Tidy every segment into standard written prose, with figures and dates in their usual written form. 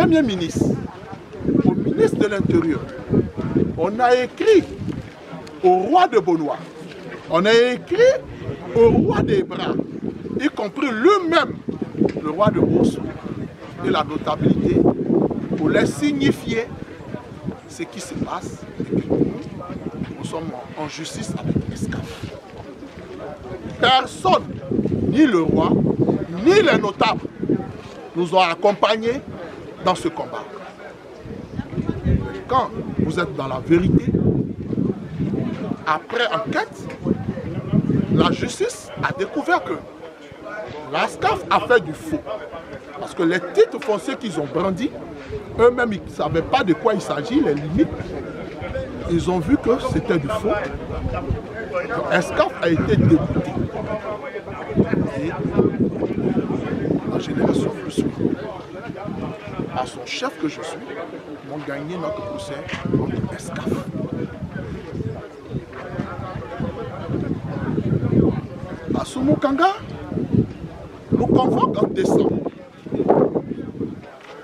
Premier ministre, au ministre de l'Intérieur, on a écrit au roi de Benoît, on a écrit au roi des Bras, y compris lui-même, le roi de Bosso, et la notabilité, pour leur signifier ce qui se passe et que nous sommes en justice avec Escaf. Personne, ni le roi, ni les notables, nous ont accompagnés dans ce combat. Quand vous êtes dans la vérité, après enquête, la justice a découvert que l'ASCAF a fait du faux. Parce que les titres fonciers qu'ils ont brandis, eux-mêmes, ils ne savaient pas de quoi il s'agit, les limites. Ils ont vu que c'était du faux. Escaf a été dégoûté. Et la génération que je suis, à son chef que je suis, m'ont gagné notre procès contre Escaf. Assoumou Kanga nous convoque en décembre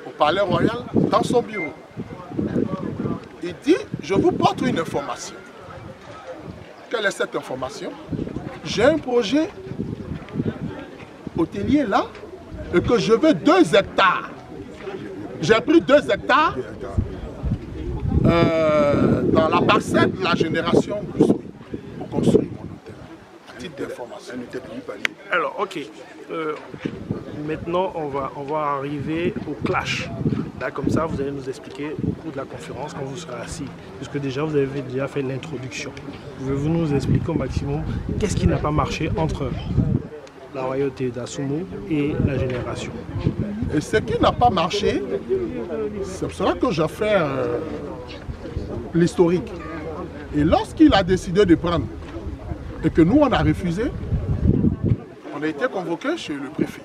au Palais Royal dans son bureau. Il dit, je vous porte une information. Quelle est cette information? J'ai un projet hôtelier là et que je veux 2 hectares. J'ai pris 2 hectares dans la parcelle de la génération Boussoui pour construire mon hôtel. À titre d'information. Alors, ok. Maintenant, on va arriver au clash. Là, comme ça, vous allez nous expliquer au cours de la conférence quand vous serez assis. Puisque déjà, vous avez déjà fait l'introduction. Pouvez-vous nous expliquer au maximum qu'est-ce qui n'a pas marché entre la royauté d'Assoumou et la génération? Et ce qui n'a pas marché, c'est pour cela que j'ai fait l'historique. Et lorsqu'il a décidé de prendre, et que nous, on a refusé, on a été convoqué chez le préfet,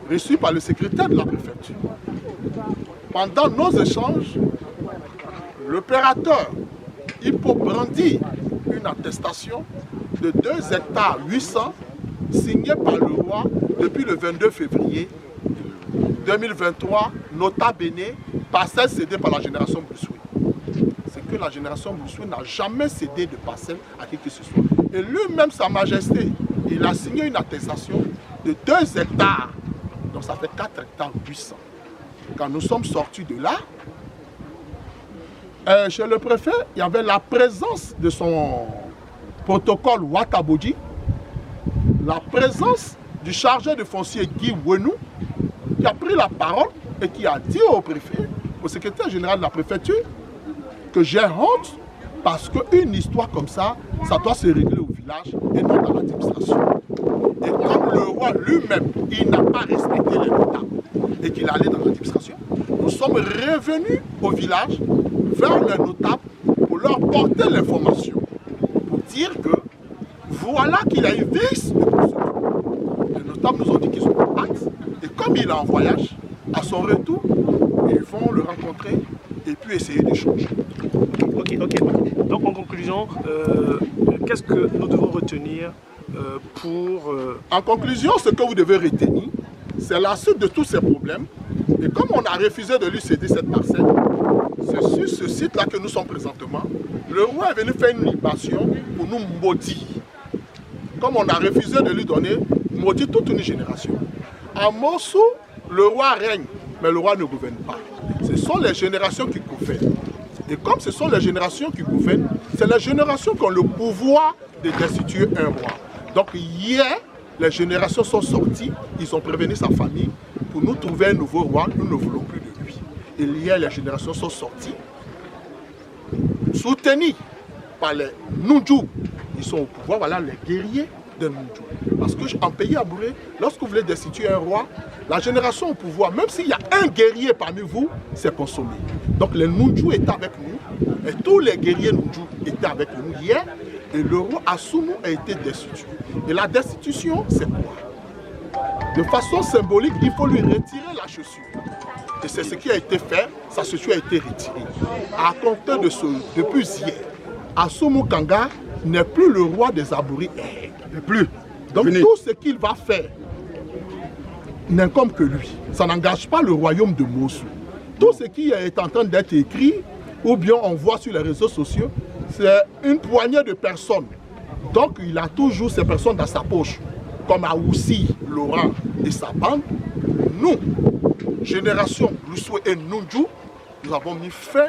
reçu par le secrétaire de la préfecture. Pendant nos échanges, l'opérateur Hippo brandit une attestation de 2 hectares 800 signée par le roi depuis le 22 février 2023, nota bene, parcelle cédée par la génération Boussoui. C'est que la génération Boussoui n'a jamais cédé de parcelle à qui que ce soit. Et lui-même, Sa Majesté, il a signé une attestation de 2 hectares. Donc ça fait 4 hectares 800. Quand nous sommes sortis de là, chez le préfet, il y avait la présence de son protocole Wataboji, la présence du chargé de foncier Guy Wenou, qui a pris la parole et qui a dit au préfet, au secrétaire général de la préfecture, que j'ai honte parce qu'une histoire comme ça, ça doit se régler au village et non dans l'administration. Et comme le roi lui-même, il n'a pas respecté les notables et qu'il allait dans l'administration, nous sommes revenus au village vers les notables pour leur porter l'information, pour dire que voilà qu'il a eu vice de procédure. Les notables nous ont dit qu'ils sont en acte et comme il est en voyage, à son retour, ils vont le rencontrer et puis essayer d'échanger. Ok. Donc en conclusion, qu'est-ce que nous devons retenir pour... En conclusion, ce que vous devez retenir, c'est la suite de tous ces problèmes. Et comme on a refusé de lui céder cette parcelle, c'est sur ce site-là que nous sommes présentement. Le roi est venu faire une libation pour nous maudire. Comme on a refusé de lui donner, maudit toute une génération. À Mossou, le roi règne, mais le roi ne gouverne pas. Ce sont les générations qui gouvernent. Et comme ce sont les générations qui gouvernent, c'est les générations qui ont le pouvoir de destituer un roi. Donc hier, les générations sont sorties, ils ont prévenu sa famille pour nous trouver un nouveau roi, nous ne voulons plus de lui. Et hier, les générations sont sorties, soutenues par les Nundjou. Ils sont au pouvoir, voilà les guerriers de Nundjou. Parce qu'en pays abouré, lorsque vous voulez destituer un roi, la génération au pouvoir, même s'il y a un guerrier parmi vous, c'est consommé. Donc les Nundjou étaient avec nous, et tous les guerriers Nundjou étaient avec nous hier, et le roi Assoumou a été destitué. Et la destitution, c'est quoi? De façon symbolique, il faut lui retirer la chaussure. Et c'est ce qui a été fait, sa chaussure a été retirée. À compter de depuis hier, Assoumou Kanga n'est plus le roi des Abouri. Il n'est plus. Donc tout ce qu'il va faire n'incombe que lui. Ça n'engage pas le royaume de Mossou. Tout ce qui est en train d'être écrit, ou bien on voit sur les réseaux sociaux, c'est une poignée de personnes. Donc il a toujours ces personnes dans sa poche, comme Aoussi, Laurent et sa bande. Nous, génération Bloussoué et Nundjou, nous avons mis fin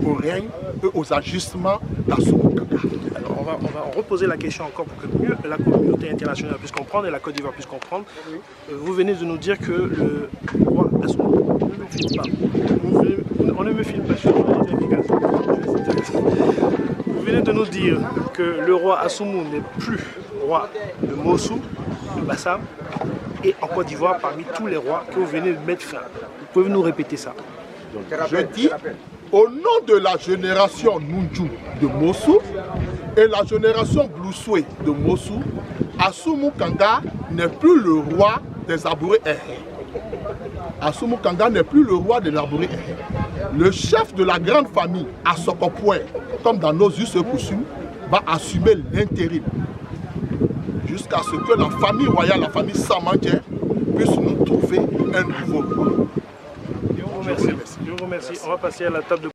au règne et aux agissements d'Assoumu Kanga. Alors on va reposer la question encore pour que mieux la communauté internationale puisse comprendre et la Côte d'Ivoire puisse comprendre. Vous venez de nous dire que le roi Assoumou ne me filme pas. On ne me filme pas, je suis efficace. Vous venez de nous dire que le roi Assoumou n'est plus roi de Mossou, de Bassam, et en Côte d'Ivoire parmi tous les rois que vous venez de mettre fin. Vous pouvez nous répéter ça? Je dis, au nom de la génération Nundjou de Mossou et la génération Bloussoué de Mossou, Assoumou Kanga n'est plus le roi des Abouré Ehé. Assoumou Kanga n'est plus le roi des Abouré Ehé. Le chef de la grande famille, Assokopoué, comme dans nos us et coutumes, va assumer l'intérim jusqu'à ce que la famille royale, la famille Samandjé, puisse nous trouver un nouveau roi. Je vous remercie. On va passer à la table de...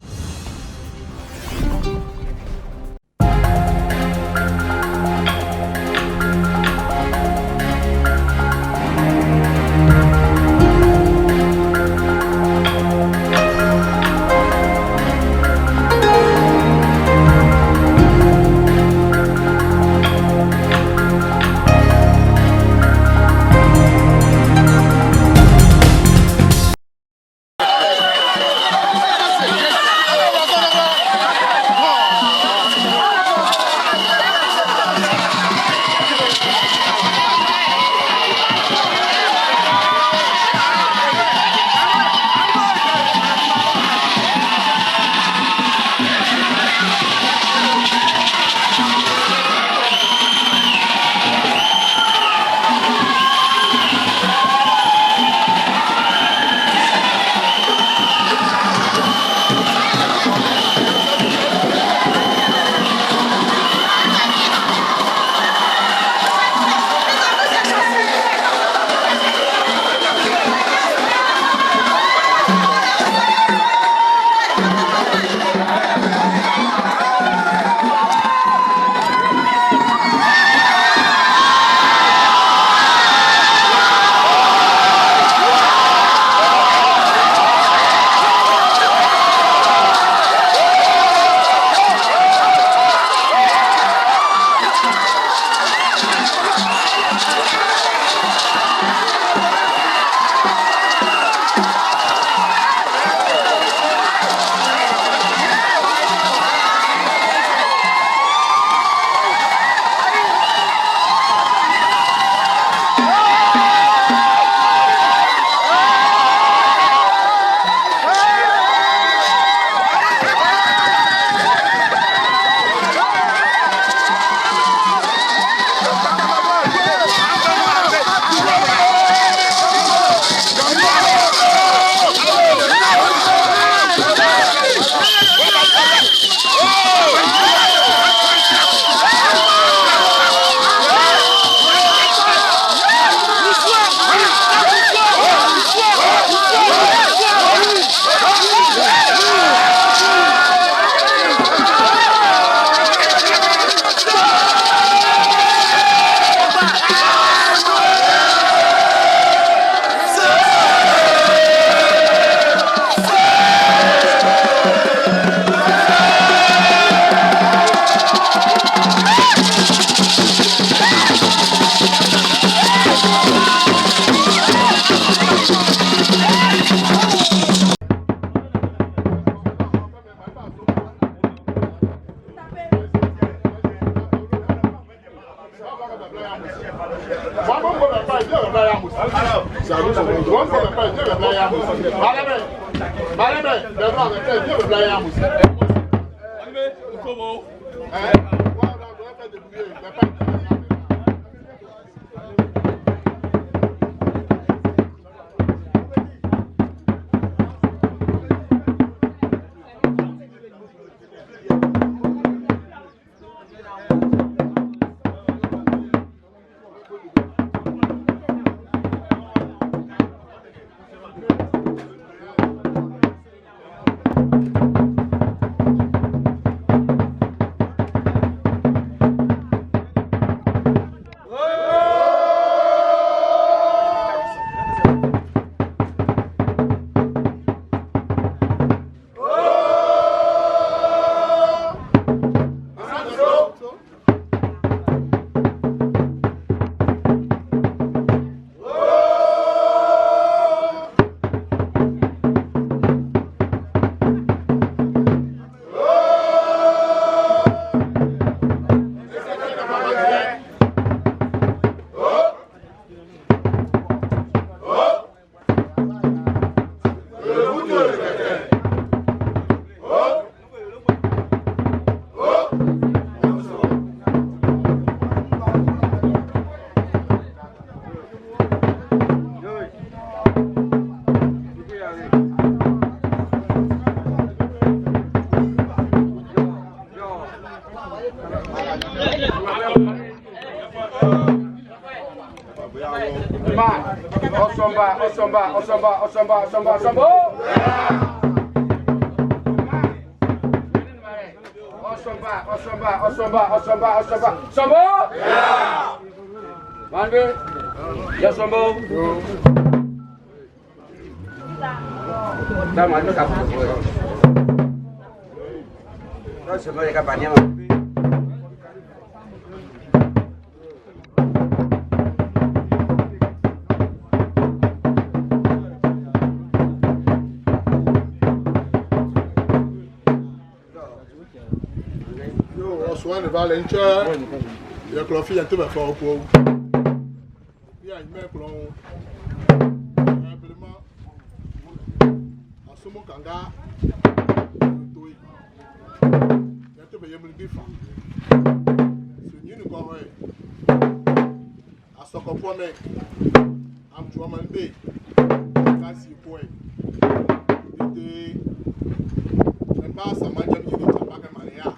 Soin va l'encher, il y a que la fille un peu fort pour. Il y a une mère pour simplement à ce moment kanga, il y a tout payé mon bifa. Ce n'y nous correct. À ce qu'on peut mettre, à me jouer mon bé, là si quoi. Même pas ça m'a jamais dit que ça pas que maria.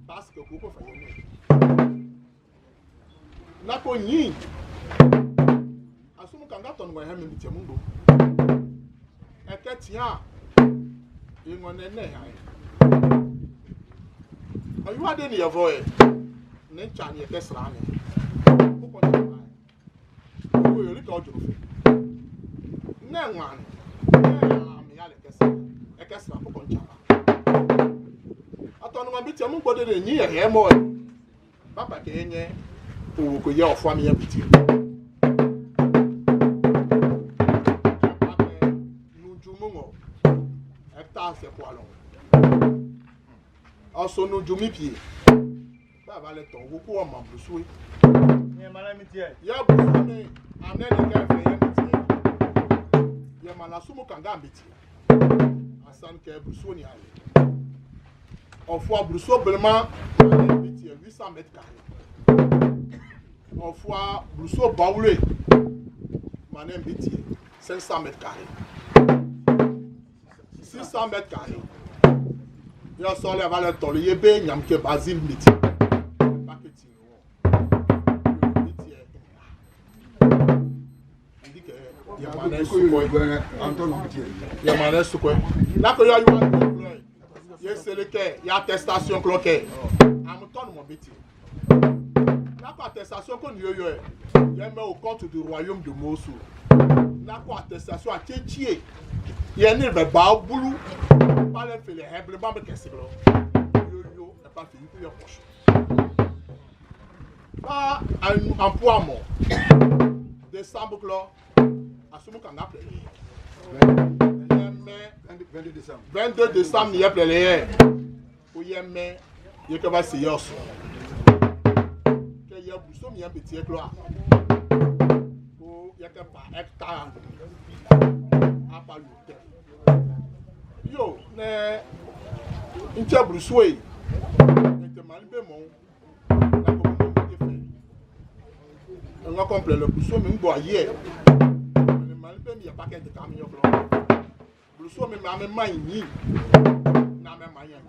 Parce que beaucoup Nako nyi asumu kanga ton wa hemi bitia mundo eketia ingone ne ya ayu ade ne yevoe ne ncha ne kesra ne ko ko ko yori ka ojo ne nwan mi ya le kesra ko ko ncha atonu ma bitia mu gbode ne nyi ye mo papa ke enye ou que y a fois mi habitué. Nous jouons hectare c'est quoi long. En son nous jouons pied. Ça va le temps beaucoup en membre souhait. Il y a malamitié. Il y a beaucoup mais en est les gars fait habitué. Il y a malasumo kanga habitué. En san que Brousseau n'y allait. En fois Brousseau bellement habitué 800 mètres carrés. En fois, Brousseau Baoulé, Manem Bitier, 500 mètres carrés. 600 mètres carrés. Il y a sur les valeurs de l'Yébé, il y a un Basile Bitier. Il dit que il y a Manem Soukoué. Il y a Manem Soukoué. Là, il y a eu un peu il y a il y a attestation cloquée. À mon temps, mon Bitier. La attestation qu'on y a au compte du royaume de Mossoul. La attestation à Tchétché. Il y a une boulou. Pas les fait les règlements, mais qu'est-ce que c'est? Yo, n'est pas fini pour y approcher. Pas un poids mort. Décembre, à ce moment qu'on a appelé. 22 décembre, il y a appelé. Pour y aimer, il y a que va se y aussi. Il y a Brousseau, il y a un petit éclat. Il y a par hectare. À part l'hôtel. Yo, il y a Brousseau. Il y a mal mon. La commune est faite. On a compris le Brousseau, mais on doit hier. Le mal il n'y a pas qu'un de camion. Brousseau, mais ma main ni. Na même rien.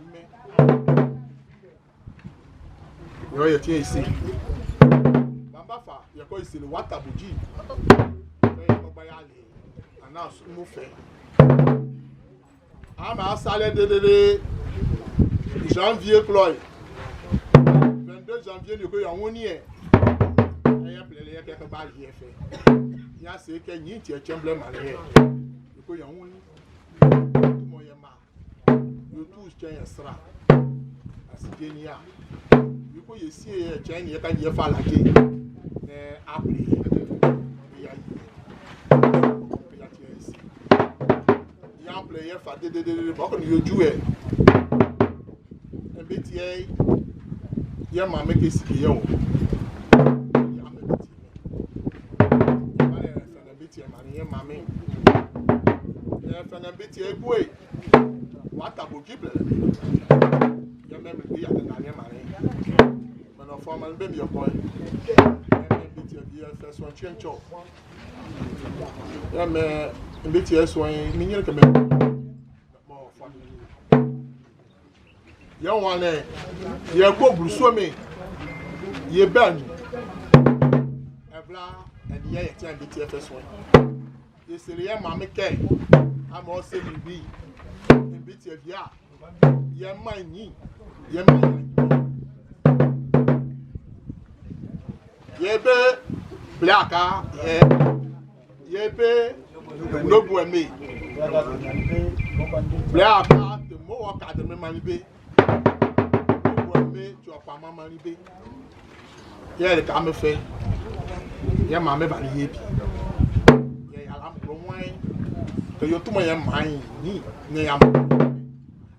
Yo, il y a ici. Il y a quoi ici le Wataboji. On a un fait. Ah, mais ça allait de janvier Chloé 22 janvier nous y a on y est il y a plein de quelque part il fait il y a c'est que ni tu es chambre malais nous y a on tout mon yama nous tous tiens extra asigenia nous y ici tiens il y a quand il fa la qui appelé il y a player fa de bako ni oju e beti e ya ma make siki ye o ya me beti e ma ye ma me ya fa na beti e ku e wa ta bo kible ya me me ya na ye ma re ma no formal be mi yo ko beti e bi e fa so chencho ya me beti e so en mi nyere ke me ya wane ya go bruso me ye ban ebla and ye tian beti e fa so ye sere ya ma me ke am o se bi beti e bia ye manyi ye be blaka ye be no bo me blaka te mo wa ka de me mani be tu as pas maman libé ya le ka me fait ya ma me ba lié bi ya la mo moins que yo tout mo ya mai ni ya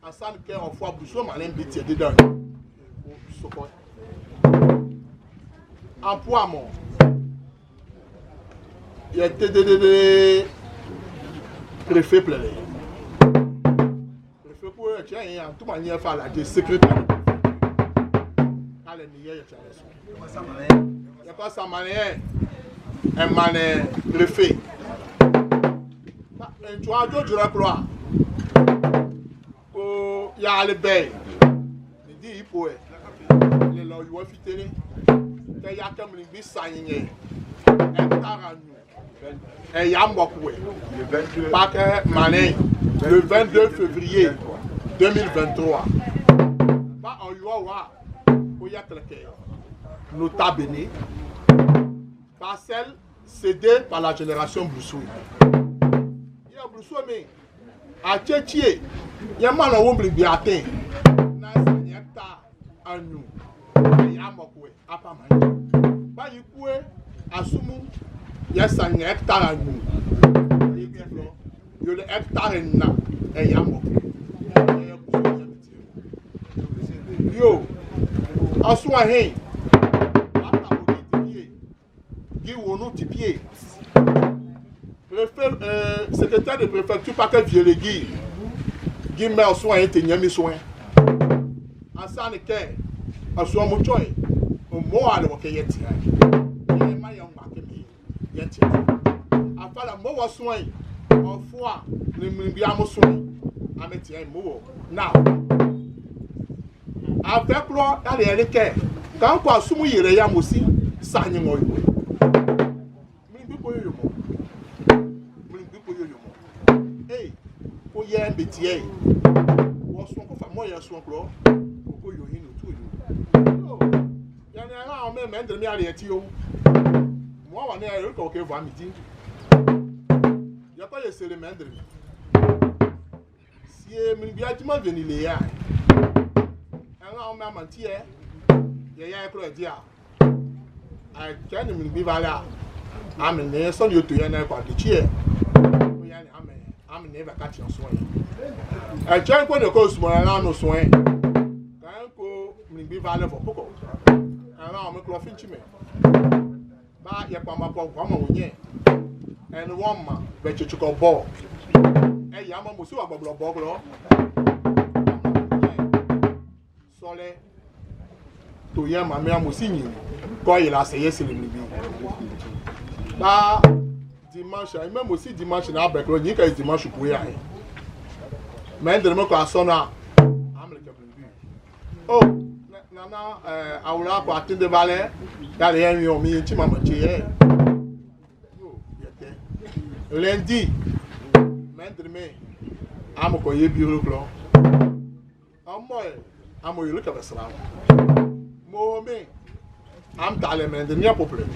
ensemble que on fois bouso malin biti dedans so ko en poids mon ya de préfet plein préfet pour tiens ya tout manière faire la secrétaire il y a pas ça manière un mané préfet tu as d'autres rapport oh il y a le bail il dit il faut les là il va fiter que il y a comme une bis signé et il y a beaucoup pas que mané le 22 février 2023 pas en Yoa notable parcelle cédée par la génération Boussou. Il y a Boussou mais à Tchétché, il y a mal au Wombly Biatin. Na Sanyata à nous. Il y a Mokwe, à pas mal. Pas y coué, à Soumou, il y a 5 hectares à nous. Il y a des hectares et il y a Mokwe. Yo! Assoahin, secrétaire de préfecture, pas que vieux Guy, Guy met au soin et tenir soin. En ça, ne qu'est, à soi, mon choix, au mot à l'occurrence, il est maillot marqué, afin la mot au soin, en foi, le bien mon soin, à mettre un mot. Now, avec l'eau, dans les équerres, quand quoi soumis il y a aussi, ça n'y est pas. Hey, pour y a un bêtier. On s'en fout, moi, il y a son clos. Pourquoi il y a une tout. Il y en a un même de mes alliés. Moi, on est à eux quand on va midi. Il n'y a pas de cérémonie. Si je bien venu les gars. On m'a menti, il y a un peu de dire. I can't even be valid. I'm in there, so you to your neck of the chair. I'm never catching swing. I can't go to coast more around no swing. Can't go be valid for Poco. And I'm a clothing chimney. But you're from a woman with you. And one man, bet you to go ball. Hey, Yama Musu, a bubble. Sole to yam ma me amusini ko il a essayé c'est le bibi ba dimanche même aussi dimanche na break lo ni ka dimanche pour ya mais ndere ko asona amle ke bibi oh nana awura ko atinde balé ya le yan yo mi ti mama che ye yo yete lundi mais ndere me am ko ye bureau klo amo amo yulu ka besra mo me am tale men de nia problem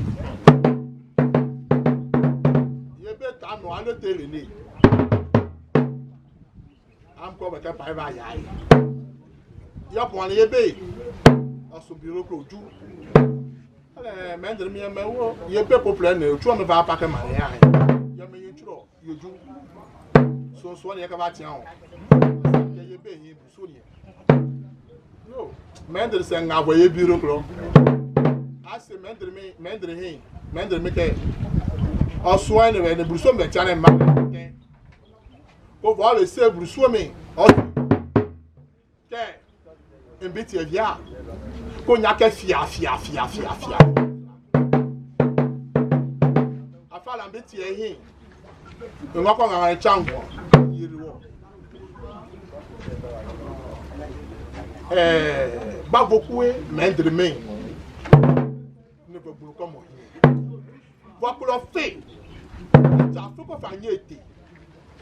ye be ta no alo tele ni am ko be ka pa ba ya ya po ani ye be aso biro ko ju men de mi me wo ye be problem ne tu am ba pa ka ma ya ya me ye tro ye ju so ni ka ba ti an ye be yin bu so ni no men de se nga bo ye biro ko ase men de mi ke aso ani we ne bu so me chane ma ko vo le se bu so me o ke embiti e via ko nya ke fia afa la embiti e hin ngo ko nga chango yiriwo ba beaucoup mendre main ne peut plus comme moi va pour le fait ça faut qu'on fasse été